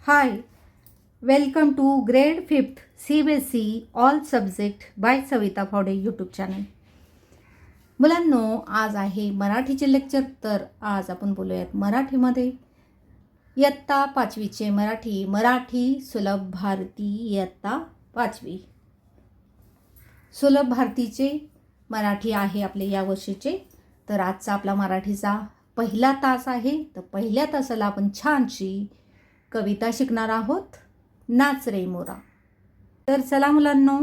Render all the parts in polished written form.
Hi, welcome to grade 5th CBSE All Subject by Savita फावडे YouTube channel. मुलांनो, आज आहे मराठीचे लेक्चर. तर आज आपण बोलूयात मराठीमध्ये इयत्ता 5वीचे मराठी सुलभ भारती इयत्ता 5वी. सुलभ भारतीचे मराठी आहे आपले या वर्षीचे. तर आजचा आपला मराठीचा पहिला तास आहे. तर पहिल्या तासाला आपण छानशी कविता शिकणार आहोत, नाच रे मोरा. तर चला मुलांनो,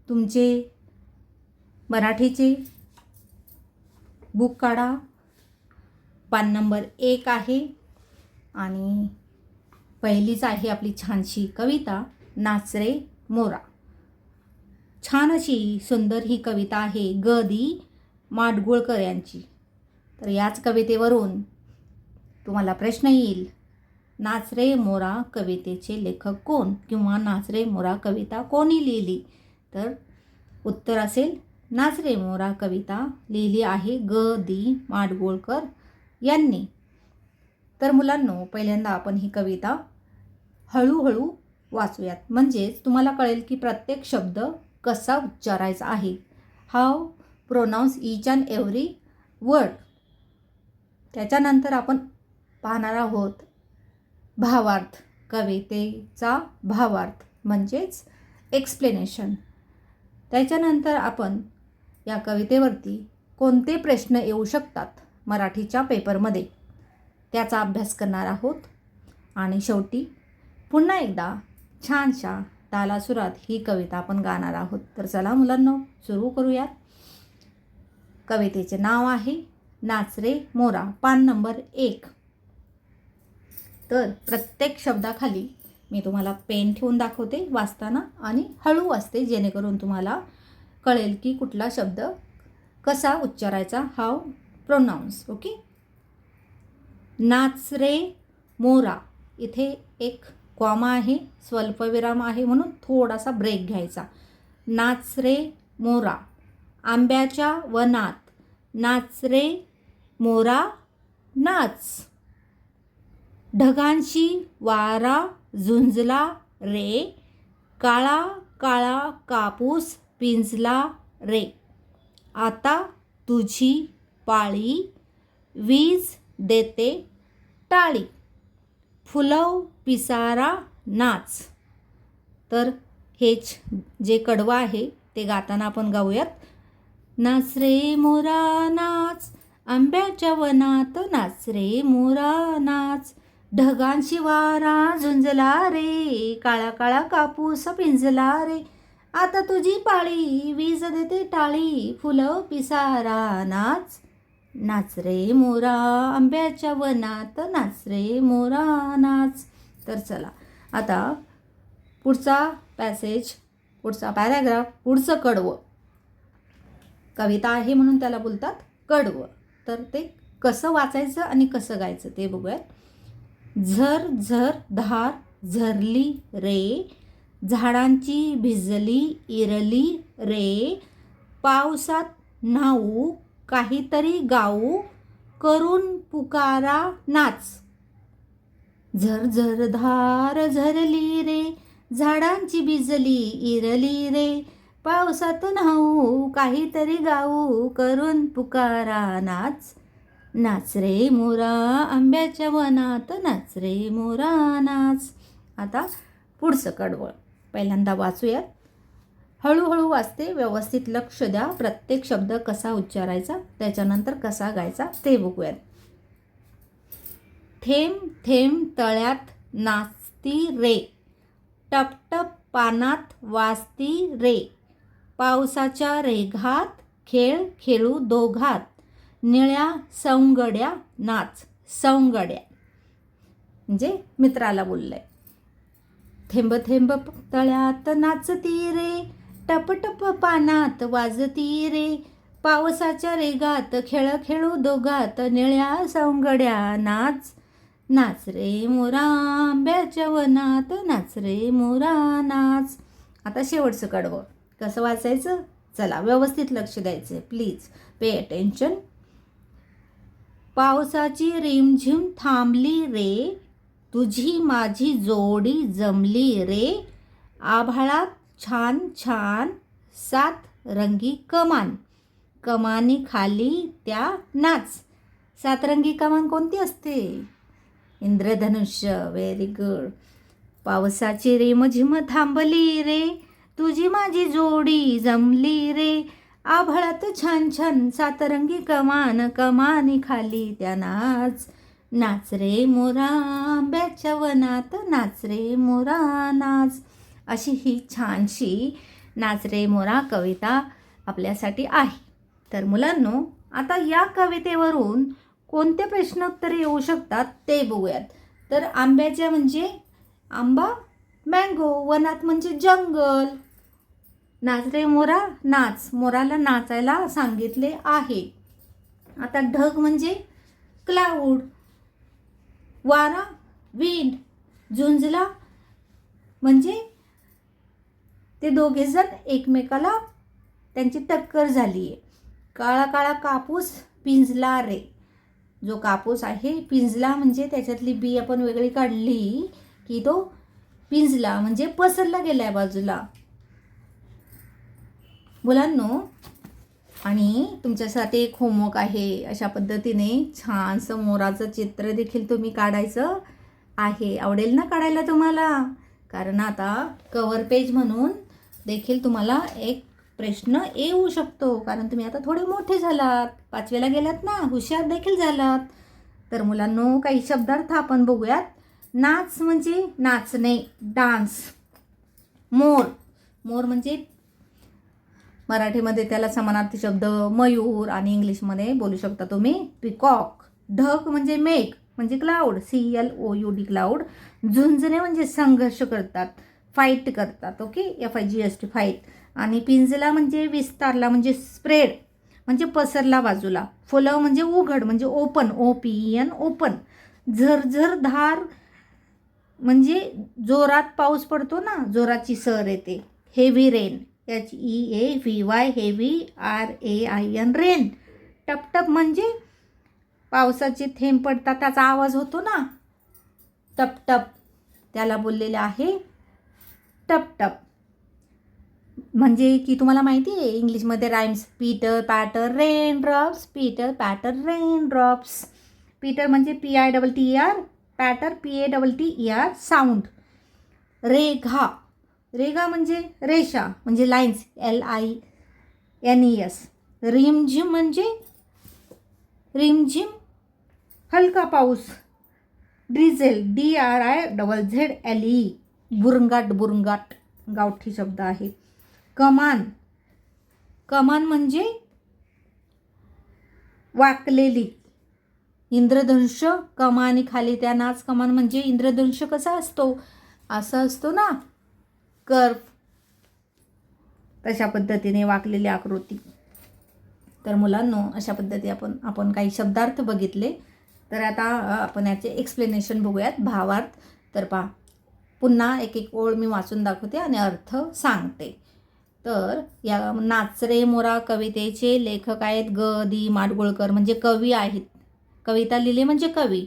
तुमचे मराठीचे बुक काढा. पान नंबर 1 आहे आणि पहिलीच आहे आपली छानशी कविता, नाच रे मोरा. छान अशी सुंदर ही कविता आहे ग दी माडगुळकर यांची. तर याच कवितेवरून तुम्हाला प्रश्न येईल, नाच रे मोरा कवितेचे लेखक कोण, किंवा नाच रे मोरा कविता कोणी लिहिली. तर उत्तर असेल, नाच रे मोरा कविता लिहिली आहे ग दी माडगुळकर यांनी. तर मुलांनो, पहिल्यांदा आपण ही कविता हळूहळू वाचूयात, म्हणजेच तुम्हाला कळेल की प्रत्येक शब्द कसा उच्चारायचा आहे. How pronouns each and every word. त्याच्यानंतर आपण पाहणार आहोत भावार्थ, कवितेचा भावार्थ म्हणजेच एक्सप्लेनेशन. त्याच्यानंतर आपण या कवितेवरती कोणते प्रश्न येऊ शकतात मराठीच्या पेपरमध्ये त्याचा अभ्यास करणार आहोत. आणि शेवटी पुन्हा एकदा छानशा तालासुरात ही कविता आपण गाणार आहोत. तर चला मुलांनो, सुरू करूयात. कवितेचे नाव आहे नाच रे मोरा, पान नंबर 1. तर प्रत्येक शब्दाखाली मी तुम्हाला पेन ठेवून दाखवते वाचताना, आणि हळू वाचते जेणेकरून तुम्हाला कळेल की कुठला शब्द कसा उच्चारायचा, हाऊ प्रोनाऊन्स. ओके. नाच रे मोरा, इथे एक कॉमा आहे, स्वल्पविराम आहे, म्हणून थोडासा ब्रेक घ्यायचा. नाच रे मोरा, आंब्याच्या वनात नाच रे मोरा नाच. ढगांशी वारा झुंजला रे, काळा काळा कापूस पिंजला रे. आता तुझी पाळी, वीज देते टाळी. फुलव पिसारा नाच. तर हेच जे कडवं आहे ते गाताना आपण गाऊयात. नाच रे मोरा नाच, आंब्याच्या वनात नाच रे मोरा नाच. ढगांशी वारा झुंजला रे, काळा काळा कापूस पिंजला रे. आता तुझी पाळी, वीज देते टाळी. फुलं पिसारा नाच. नाच रे मोरा, आंब्याच्या वनात नाच रे मोरा नाच. तर चला आता पुढचा पॅसेज, पुढचा पॅराग्राफ, पुढचं कडवं. कविता आहे म्हणून त्याला बोलतात कडवं. तर ते कसं वाचायचं आणि कसं गायचं ते बघूयात. झर झर धार झरली रे, झाडांची भिजली इरली रे. पावसात न्हाऊ काहीतरी गाऊ, करून पुकारा नाच. झर झर धार झरली रे, झाडांची भिजली इरली रे. पावसात न्हाऊ काहीतरी गाऊ, करून पुकारा नाच. नाच रे मोरा, आंब्याच्या वनात नाच रे मोरा नाच. आता पुढचं कडवं पहिल्यांदा वाचूयात. हळूहळू वाचते, व्यवस्थित लक्ष द्या. प्रत्येक शब्द कसा उच्चारायचा, त्याच्यानंतर कसा गायचा ते बघूयात. थेंब थेंब तळ्यात नाचती रे, टपटप पानात वाजती रे. पावसाच्या रेघात खेळ खेळू दोघात, निळ्या सौंगड्या नाच. सौंगड्या म्हणजे मित्राला बोललंय. थेंब थेंब तळ्यात नाचती रे, टपटप पानात वाजती रे. पावसाच्या रेगात खेळ खेळू दोघात, निळ्या सौंगड्या नाच. नाच रे मोरा, आंब्याच्या वनात नाच रे मोरा नाच. आता शेवटचं कडवं कसं वाचायचं, चला व्यवस्थित लक्ष द्यायचं, प्लीज पे अटेन्शन. पावसाची रिमझिम थांबली रे, तुझी माझी जोडी जमली रे, आभाळात छान छान 7 रंगी कमान, कमानी खाली त्या नाच. 7 रंगी कमान कोणती असते? इंद्रधनुष्य. Very good. पावसाची रिमझिम थांबली रे, तुझी माझी जोडी जमली रे, आभाळात छान छान 7 रंगी कमान, कमानी खाली त्या नाच. नाच रे मोरा आंब्याच्या वनात, नाच रे मोरा नाच. अशी ही छानशी नाच रे मोरा कविता आपल्यासाठी आहे. तर मुलांनो, आता या कवितेवरून कोणते प्रश्नोत्तरे येऊ शकतात ते बघूयात. तर आंब्याच्या म्हणजे आंबा, मँगो. वनात म्हणजे जंगल. नाच रे मोरा नाच, मोराला नाचायला सांगितले आहे. आता ढग म्हणजे क्लाउड, वारा विंड, झुंजला म्हणजे ते दोघेजण एकमेकाला त्यांची टक्कर झाली आहे. काळा काळा कापूस पिंजला रे, जो कापूस आहे पिंजला म्हणजे त्याच्यातली बी आपण वेगळी काढली की तो पिंजला म्हणजे पसरला गेलाय बाजूला. मुलांनो, आणि तुमच्यासाठी एक होमवर्क आहे. अशा पद्धतीने छानसं मोराचं चित्र देखील तुम्ही काढायचं आहे. आवडेल ना काढायला तुम्हाला? कारण आता कव्हर पेज म्हणून देखील तुम्हाला एक प्रश्न येऊ शकतो. कारण तुम्ही आता थोडे मोठे झालात, 5वीला गेलात ना, हुशार देखील झालात. तर मुलांनो, काही शब्दार्थ आपण बघूयात. नाच म्हणजे नाचणे, डान्स. मोर, मोर म्हणजे मराठीमध्ये त्याला समानार्थी शब्द मयूर आणि इंग्लिशमध्ये बोलू शकता तुम्ही पिकॉक. ढग म्हणजे मेघ म्हणजे क्लाउड, CLOUD क्लाउड. झुंजणे म्हणजे संघर्ष करतात, फाईट करतात. Okay, FIGHT fight. आणि पिंजला म्हणजे विस्तारला म्हणजे स्प्रेड म्हणजे पसरला बाजूला. फुलं म्हणजे उघड म्हणजे ओपन, OPEN ओपन. झरझर धार म्हणजे जोरात पाऊस पडतो ना, जोराची सर येते. Heavy rain, HEAVY heavy, RAIN rain. टपटप म्हणजे पावसाचे थेंब पडतात त्याचा आवाज होतो ना, टपटप, त्याला बोललेले आहे टपटप. म्हणजे की तुम्हाला माहिती आहे इंग्लिशमध्ये rhymes, Peter patter rain drops, Peter patter rain drops. Peter म्हणजे PITTER, पॅटर PATTER साऊंड. रेघा, रेघा म्हणजे रेषा म्हणजे लाईन्स, LINES. रिमझिम म्हणजे रिमझिम हलका पाऊस. ड्रिझेल, DRIZZLE बुरंगाट, बुरंगाट गावठी शब्द आहे. कमान, कमान म्हणजे वाकलेली. इंद्रधनुष्य, कमानी खाली त्या नाच. कमान म्हणजे इंद्रधनुष्य कसा असतो, असा असतो ना, कर्व, तशा पद्धतीने वाकलेली आकृती. तर मुलांनो, अशा पद्धती आपण काही शब्दार्थ बघितले. तर आता आपण याचे एक्सप्लेनेशन बघूयात, भावार्थ. तर पहा, पुन्हा एक एक ओळ मी वाचून दाखवते आणि अर्थ सांगते. तर या नाच रे मोरा कवितेचे लेखक आहेत ग.दी. माडगुळकर म्हणजे कवी आहेत. कविता लिहिली म्हणजे कवी.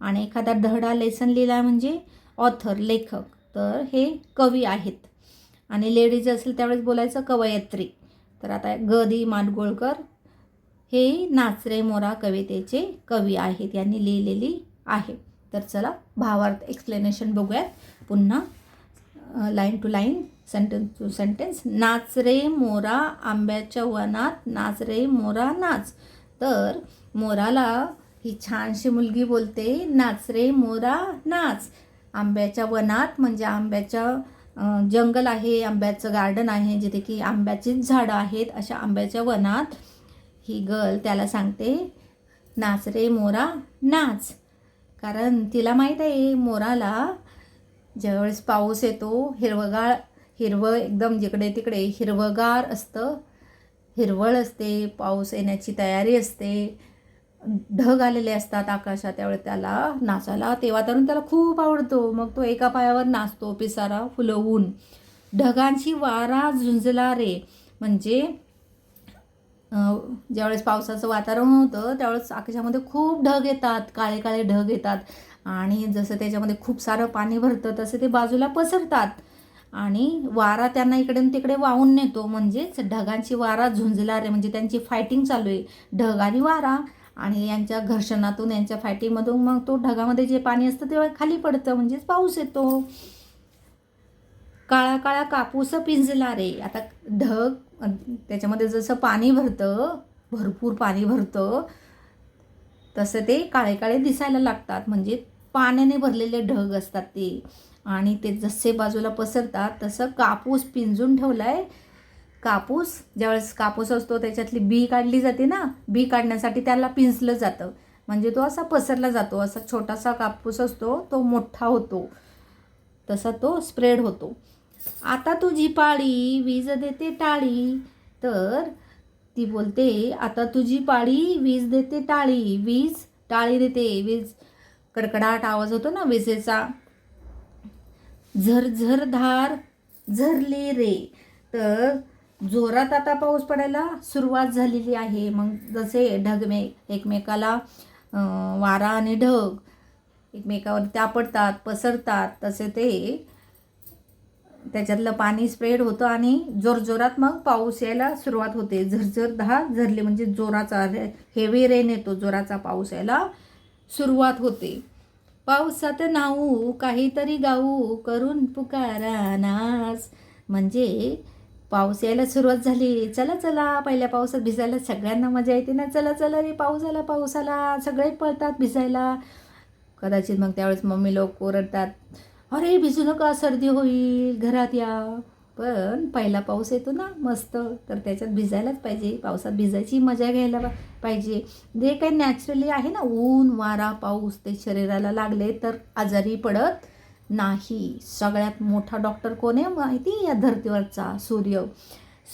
आणि एखादा धडा लेसन लिहिला म्हणजे ऑथर, लेखक. तर हे कवी आहेत. आणि लेडीज असेल त्यावेळेस बोलायचं कवयित्री. तर आता ग.दी. माडगुळकर हे नाच रे मोरा कवितेचे कवी आहेत, यांनी लिहिलेली आहे. तर चला भावार्थ एक्सप्लेनेशन बघूयात पुन्हा, line to line, sentence to sentence. नाच रे मोरा आंब्याच्या वनात, नाच रे मोरा नाच. तर मोराला ही छानशी मुलगी बोलते, नाच रे मोरा नाच. आंब्याच्या वनात म्हणजे आंब्याच्या जंगल आहे, आंब्याचं गार्डन आहे जिथे की आंब्याचीच झाडं आहेत. अशा आंब्याच्या वनात ही गर्ल त्याला सांगते, नाच रे मोरा नाच. कारण तिला माहीत आहे मोराला ज्यावेळेस पाऊस येतो, हिरवं एकदम जिकडे तिकडे हिरवगार असतं, हिरवळ असते, पाऊस येण्याची तयारी असते, ढग आलेले असतात आकाशात, त्यावेळेस त्याला नाचायला ते वातावरण त्याला खूप आवडतो. मग तो एका पायावर नाचतो पिसारा फुलवून. ढगांची वारा झुंजला रे म्हणजे ज्यावेळेस पावसाचं वातावरण होतं त्यावेळेस आकाशामध्ये खूप ढग येतात, काळे काळे ढग येतात आणि जसं त्याच्यामध्ये खूप सारं पाणी भरतं तसं ते बाजूला पसरतात आणि वारा त्यांना इकडून तिकडे वाहून नेतो. म्हणजेच ढगांची वारा झुंजला रे, म्हणजे त्यांची फायटिंग चालू आहे, ढग आणि वारा. आणि यांच्या घर्षणातून, यांच्या फायटिंगमधून मग तो ढगामध्ये जे पाणी असतं ते खाली पडतं, म्हणजेच पाऊस येतो. काळा काळा कापूस पिंजला रे. आता ढग त्याच्यामध्ये जसं पाणी भरतं, भरपूर पाणी भरतं, तसं ते काळे काळे दिसायला लागतात. म्हणजे पाण्याने भरलेले ढग असतात ते. आणि ते जसे बाजूला पसरतात तसं कापूस पिंजून ठेवलाय. कापूस, ज्यावेळेस कापूस असतो त्याच्यातली बी काढली जाते ना, बी काढण्यासाठी त्याला पिंजलं जातं. म्हणजे तो असा पसरला जातो. असा छोटासा कापूस असतो, तो मोठा होतो, तसा तो स्प्रेड होतो. आता तुझी पाळी, वीज देते टाळी. तर ती बोलते, आता तुझी पाळी, वीज देते टाळी. वीज टाळी देते. वीज कडकडाट आवाज होतो ना विजेचा. झरझर धार झरले रे. तर जोरात आता पाऊस पडायला सुरुवात झालेली आहे. मग जसे एकमेकाला वारा आणि ढग एकमेकावर त्या पडतात, पसरतात, तसे ते त्याच्यातलं पाणी स्प्रेड होतं आणि जोरजोरात मग पाऊस यायला सुरुवात होते. झरझर धार झरले म्हणजे जोराचा हेवी रेन येतो, जोराचा पाऊस यायला सुरुवात होते. पावसात नाऊ काहीतरी गाऊ करून पुकारा नाच. म्हणजे पाऊस यायला सुरुवात झाली, चला चला, पहिल्या पावसात भिजायला सगळ्यांना मजा येते ना. चला चला रे, पाऊस आला, पाऊस आला, सगळे पळतात भिजायला. कदाचित मग त्यावेळेस मम्मी लोक ओरडतात, अरे भिजू नका, सर्दी होईल, घरात या. पण पहिला पाऊस येतो ना मस्त, तर त्याच्यात भिजायलाच पाहिजे. पावसात भिजायची मजा घ्यायला पाहिजे. जे काही नॅचरली आहे ना, ऊन, वारा, पाऊस, ते शरीराला लागले तर आजारी पडत नाही. सगळ्यात मोठा डॉक्टर कोण आहे माहिती? या धर्तीवरचा सूर्य.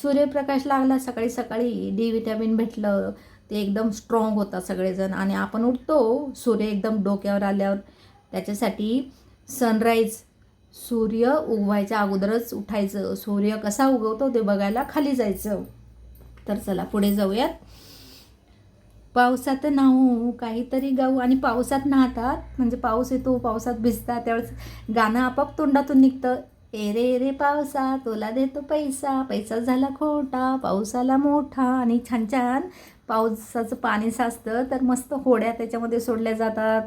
सूर्यप्रकाश लागला सकाळी सकाळी, डी विटॅमिन भेटलं, ते एकदम स्ट्रॉंग होतात सगळेजण. आणि आपण उठतो सूर्य एकदम डोक्यावर आल्यावर. त्याच्यासाठी सनराईज, सूर्य उगवायच्या अगोदरच उठायचं. सूर्य कसा उगवतो ते बघायला खाली जायचं. तर चला पुढे जाऊयात. पावसात नाहू काहीतरी गाऊ. आणि पावसात नाहतात म्हणजे पाऊस येतो, पावसात भिजतात, त्यावेळेस गाणं आपाप तोंडातून निघतं. ए रे रे पावसा, तुला देतो पैसा, पैसा झाला खोटा, पावसाला मोठा. आणि छान छान पावसाचं पाणी साचतं, तर मस्त होड्या त्याच्यामध्ये सोडल्या जातात.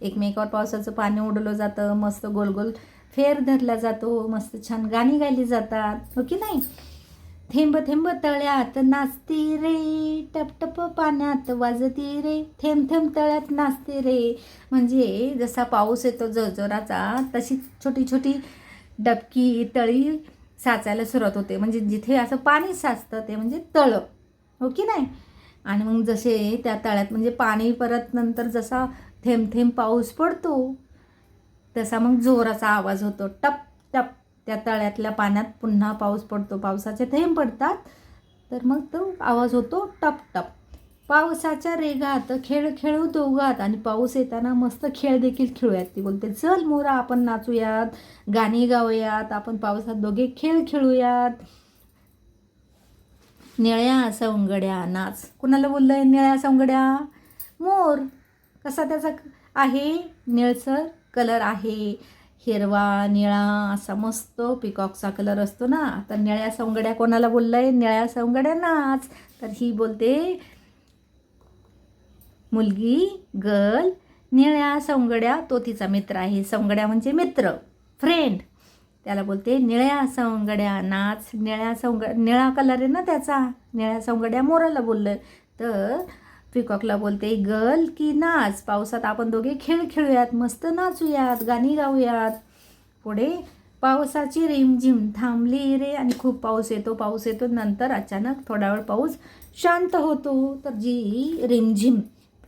एकमेकावर पावसाचं पाणी उडवलं जातं, मस्त गोल गोल फेर धरला जातो, मस्त छान गाणी गायली जातात, हो की नाही? थेंब थेंब तळ्यात नाचती रे, टप टप पाण्यात वाजती रे, थेंब थेंब तळ्यात नाचते रे. म्हणजे जसा पाऊस येतो जोराचा, तशी छोटी छोटी डबकी, तळी साचायला सुरुवात होते. म्हणजे जिथे असं पाणी साचतं ते म्हणजे तळं, हो की नाही? आणि मग जसे त्या तळ्यात म्हणजे पाणी परत नंतर जसा थेंब थेंब पाऊस पडतो, तसा मग जोराचा आवाज होतो, टप टप. त्या तळ्यातल्या पाण्यात पुन्हा पाऊस पडतो, पावसाचे थेंब पडतात, तर मग तो आवाज होतो टप टप. पावसाच्या रेघात खेळ खेळू दोघात. आणि पाऊस येताना मस्त खेळ देखील खेळूयात. ती बोलते, चल मोरा, आपण नाचूयात, गाणी गाऊयात, आपण पावसात दोघे खेळ खेळूयात. निळ्या सवंगड्या नाच. कुणाला बोललंय निळ्या सवंगड्या? मोर. कसा त्याचा आहे? निळसर कलर आहे, हिरवा निळा असा मस्त पिकॉकचा कलर असतो ना. तर निळ्या सवंगड्या कोणाला बोललंय? निळ्या सवंगड्या नाच. तर ही बोलते मुलगी, गर्ल, निळ्या सवंगड्या. तो तिचा मित्र आहे. सवंगड्या म्हणजे मित्र, फ्रेंड. त्याला बोलते निळ्या सवंगड्या नाच. निळा कलर आहे ना त्याचा, निळ्या सवंगड्या मोराला बोललं. तर पिकॉकला बोलते, गर्ल की नाच, पावसात आपण दोघे खेळ खेळूयात, मस्त नाचूयात, गाणी गाऊयात. पुढे पावसाची रिमझिम थांबली रे. आणि खूप पाऊस येतो, पाऊस येतो, नंतर अचानक थोडा वेळ पाऊस शांत होतो. तर जी रिमझिम,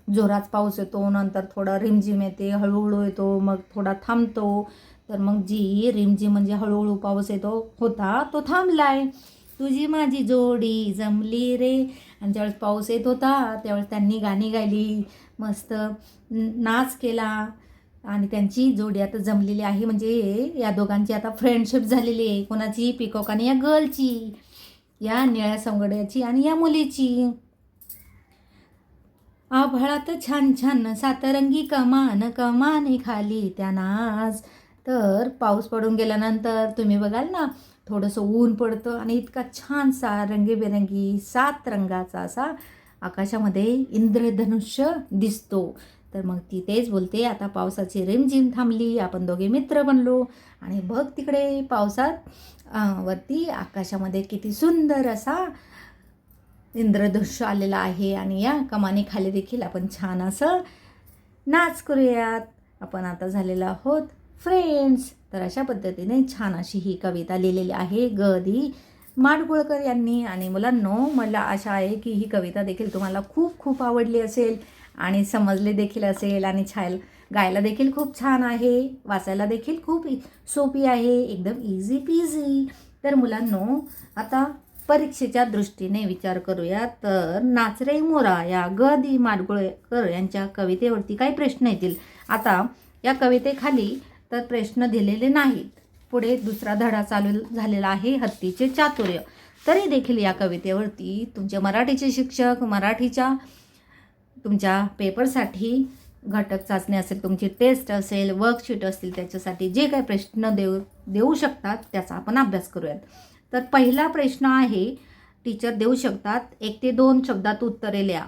जोरात पाऊस येतो, नंतर थोडा रिमझिम येते, हळूहळू येतो, मग थोडा थांबतो. तर मग जी रिमझिम म्हणजे हळूहळू पाऊस येतो होता, तो थांबलाय. तुझी माझी जोडी जमली रे. आणि ज्यावेळेस पाऊस येत होता त्यावेळेस त्यांनी गाणी गायली, मस्त नाच केला, आणि त्यांची जोडी आता जमलेली आहे. म्हणजे या दोघांची आता फ्रेंडशिप झालेली आहे. कोणाची? पिकॉक आणि या गर्लची, या निळ्या सवंगड्याची आणि या मुलीची. आभाळात छान छान सातरंगी कमान, कमाने खाली त्या नाच. तर पाऊस पडून गेल्यानंतर तुम्ही बघाल ना, थोडंसं ऊन पडतं आणि इतका छानसा रंगीबेरंगी 7 रंगाचा असा आकाशामध्ये इंद्रधनुष्य दिसतो. तर मग ती तेच बोलते, आता पावसाची रिमझिम थांबली, आपण दोघे मित्र बनलो आणि बघ तिकडे पावसात वरती आकाशामध्ये किती सुंदर असा इंद्रधनुष्य आलेला आहे आणि या कमानीखाली देखील आपण छान असं नाच करूयात. आपण आता झालेलो आहोत फ्रेंड्स. तर अशा पद्धतीने छान अशी ही कविता लिहिलेली आहे ग.दी. माडगुळकर यांनी. आणि मुलांनो, मला आशा आहे की ही कविता देखील तुम्हाला खूप खूप आवडली असेल आणि समजली देखील असेल आणि गायला देखील खूप छान आहे, वाचायला देखील खूप सोपी आहे, एकदम इझी पीझी. तर मुलांनो, आता परीक्षेच्या दृष्टीने विचार करूया. तर नाच रे मोरा या ग.दी. माडगुळकर यांच्या कवितेवरती काही प्रश्न येतील. आता या कवितेखाली तर प्रश्न दिलेले नाहीत. पुढे दुसरा धडा चालू झालेला आहे, हत्तीचे चातुर्य. तरी देखील या कवितेवरती तुमचे मराठीचे शिक्षक मराठीच्या तुमच्या पेपरसाठी घटक चाचणी असेल, तुमची टेस्ट असेल, वर्कशीट असतील, त्याच्यासाठी जे काही प्रश्न देऊ शकतात त्याचा आपण अभ्यास करूयात. तर पहिला प्रश्न आहे, टीचर देऊ शकतात 1 ते 2 शब्दात उत्तरे लिहा.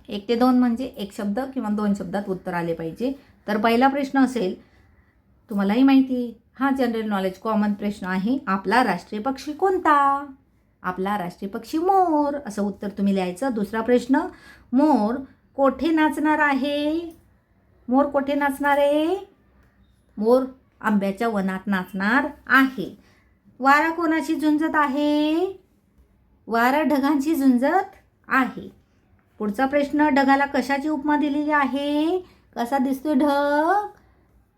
1 ते 2 म्हणजे 1 शब्द किंवा 2 शब्दात उत्तर आले पाहिजे. तर पहिला प्रश्न असेल, तुम्हालाही माहिती हा जनरल नॉलेज कॉमन प्रश्न आहे, आपला राष्ट्रीय पक्षी कोणता? आपला राष्ट्रीय पक्षी मोर, असं उत्तर तुम्ही लिहायचं. दुसरा प्रश्न, मोर कोठे नाचणार आहे? मोर कोठे नाचणार आहे? मोर आंब्याच्या वनात नाचणार आहे. वारा कोणाशी झुंजत आहे? वारा ढगांशी झुंजत आहे. पुढचा प्रश्न, ढगाला कशाची उपमा दिलेली आहे? कसा दिसतोय ढग?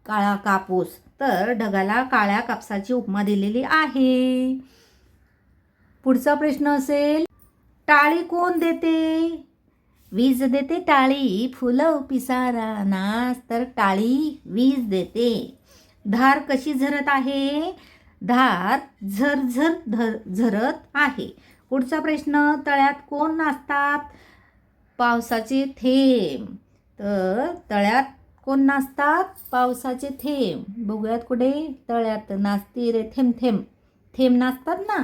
काळा कापूस. तर ढगाला काळ्या कापसाची उपमा दिलेली आहे. पुढचा प्रश्न असेल, टाळी कोण देते? वीज देते टाळी, फुलं पिसारा नाच. तर टाळी वीज देते. धार कशी झरत आहे? धार झरझर झरत आहे. पुढचा प्रश्न, तळ्यात कोण नाचतात? पावसाचे थेंब. तर तळ्यात कोण नाचतात? पावसाचे थेंब. बघूयात कुठे? तळ्यात नाचती रे थेंब थेंब. थेंब नाचतात ना,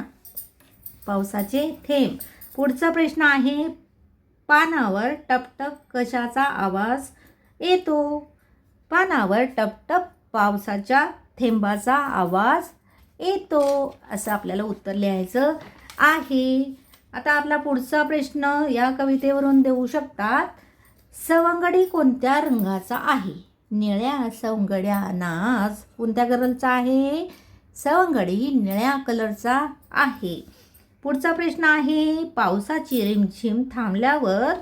पावसाचे थेंब. पुढचा प्रश्न आहे, पानावर टपटप कशाचा आवाज येतो? पानावर टपटप पावसाच्या थेंबाचा आवाज येतो, असं आपल्याला उत्तर लिहायचं आहे. आता आपला पुढचा प्रश्न या कवितेवरून देऊ शकतात, सवंगडी कोणत्या रंगाचा आहे? निळ्या सवंगड्या नाच कोणत्या कलरचा आहे? सवंगडी निळ्या कलरचा आहे. पुढचा प्रश्न आहे, पावसाची रिमझिम थांबल्यावर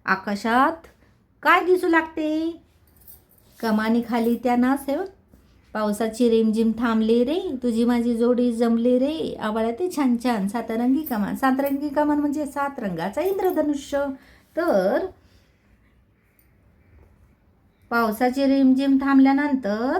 आकाशात काय दिसू लागते? कमानीखाली त्या नाच आहे. पावसाची रिमझिम थांबली रे, तुझी माझी जोडी जमली रे, आभाळात छान छान सातरंगी कमान. सातरंगी कमान म्हणजे 7 रंगाचा इंद्रधनुष्य. तर पावसाची रिमझिम थांबल्यानंतर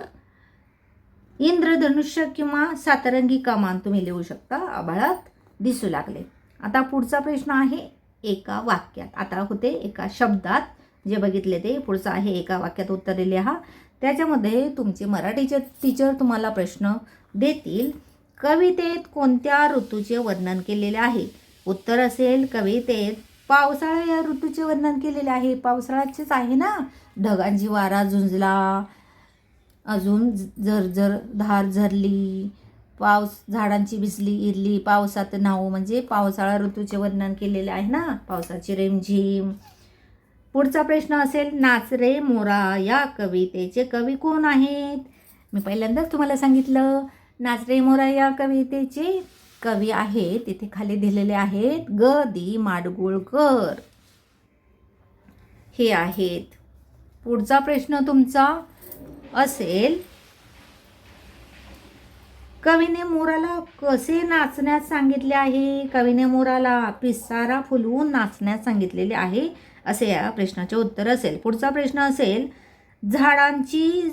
इंद्रधनुष्य किंवा सातरंगी कमान तुम्ही लिहू शकता, आभाळात दिसू लागले. आता पुढचा प्रश्न आहे, एका वाक्यात. आता होते एका शब्दात जे बघितले ते. पुढचं आहे, एका वाक्यात उत्तरे लिहा. त्याच्यामध्ये तुमचे मराठीचे टीचर तुम्हाला प्रश्न देतील, कवितेत कोणत्या ऋतूचे वर्णन केलेले आहे? उत्तर असेल, कवितेत पावसाळा या ऋतूचे वर्णन केलेले आहे. पावसाळ्याचेच आहे ना. ढगांची वारा झुंजला, अजून झरझर धार झरली, पाऊस झाडांची भिजली इरली, पावसात नाव म्हणजे पावसाळा ऋतूचे वर्णन केलेले आहे ना, पावसाची रिमझिम. पुढचा प्रश्न असेल, नाच रे मोरा या कवितेचे कवी कोण आहेत? मी पहिल्यांदाच तुम्हाला सांगितलं, नाच रे मोरा या कवितेचे कवी आहेत, तिथे खाली दिलेले आहेत ग.दी. माडगुळकर हे आहेत. पुढचा प्रश्न तुमचा असेल, कवीने मोराला कसे नाचण्यास सांगितले आहे? कवीने मोराला पिसारा फुलवून नाचण्यास सांगितलेले आहे, असे या प्रश्नाचे उत्तर असेल. पुढचा प्रश्न असेल, झाडांची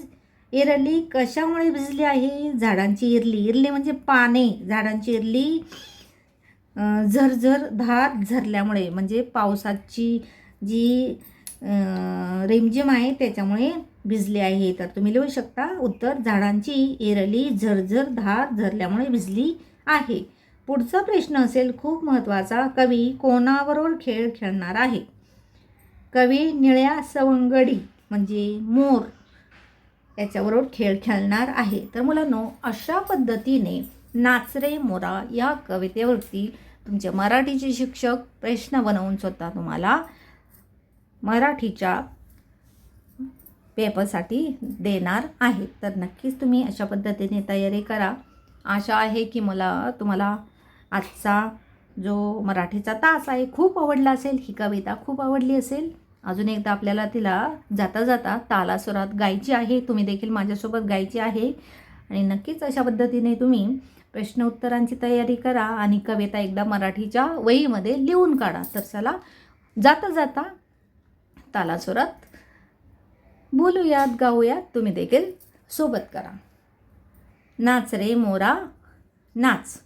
इरली कशामुळे भिजली आहे? झाडांची इरली म्हणजे पाने, झाडांची इरली झरझर धार झरल्यामुळे, म्हणजे पावसाची जी रिमझिम आहे त्याच्यामुळे भिजली आहे. तर तुम्ही लिहू शकता उत्तर झाडांची एरली झरझर धार झरल्यामुळे भिजली आहे. पुढचा प्रश्न असेल खूप महत्त्वाचा. कवी कोणाबरोबर खेळ खेळणार आहे? कवी निळ्या सवंगडी म्हणजे मोर याच्याबरोबर खेळ खेळणार आहे. तर मुलांनो, अशा पद्धतीने नाच रे मोरा या कवितेवरती तुमचे मराठीचे शिक्षक प्रश्न बनवून स्वतः तुम्हाला मराठीच्या पेपरसाठी देणार आहेत. तर नक्कीच तुम्ही अशा पद्धतीने तयारी करा. आशा आहे की मला तुम्हाला आजचा जो मराठीचा तास आहे खूप आवडला असेल. ही कविता खूप आवडली असेल. अजून एकदा आपल्याला तिला जाता जाता तालासुरात गायची आहे. तुम्ही देखील माझ्यासोबत गायची आहे. आणि नक्कीच अशा पद्धतीने तुम्ही प्रश्न उत्तरांची तयारी करा आणि कविता एकदा मराठीच्या वहीमध्ये लिहून काढा. तर चला जाता जाता तालासुरात बोलूयात, गाऊयात. तुम्ही देखील सोबत करा. नाच रे मोरा नाच,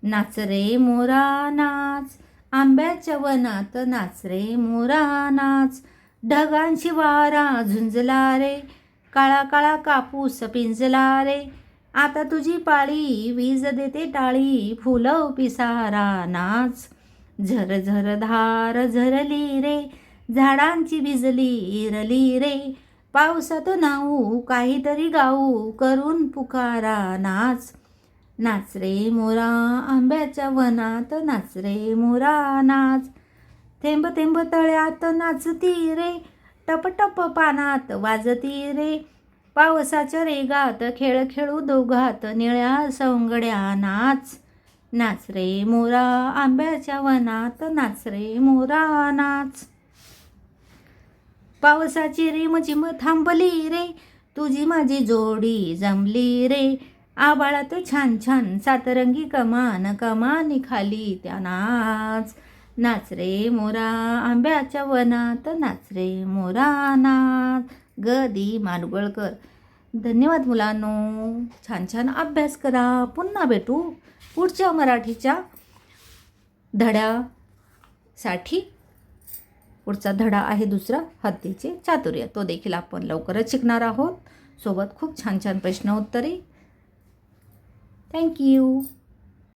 नाच रे मोरा नाच, आंब्याच्या वनात नाच रे मोरा नाच. ढगांशी वारा झुंजला रे, काळा काळा कापूस पिंजला रे. आता तुझी पाळी वीज देते टाळी, फुलव पिसारा नाच. झर झर धार झरली रे, झाडांची भिजली इरली रे. पावसात नाऊ काहीतरी गाऊ, करून पुकारा नाच. नाच रे मोरा आंब्याच्या वनात नाच रे मोरा नाच. थेंब थेंब तळ्यात नाचती रे, टप टप पानात वाजती रे. पावसाच्या रेगात खेळ खेळू दोघात, निळ्या सवंगड्या नाच. नाच रे मोरा आंब्याच्या वनात नाच रे मोरा नाच. पावसाची रिमझिम थांबली रे, तुझी माझी जोडी जमली रे. आबाळात छान छान सातरंगी कमान, कमानी खाली त्या नाच. नाच रे मोरा आंब्याच्या वनात नाच रे मोरा नाच. ग दी माडगुळकर. धन्यवाद मुलांनो. छान छान अभ्यास करा. पुन्हा भेटू पुढच्या मराठीच्या धड्यासाठी. पुढचा धडा आहे दुसरा, हत्तीचे चातुर्य. तो देखील आपण लवकरच शिकणार आहोत. सोबत खूप छान छान प्रश्न उत्तरे. थँक्यू.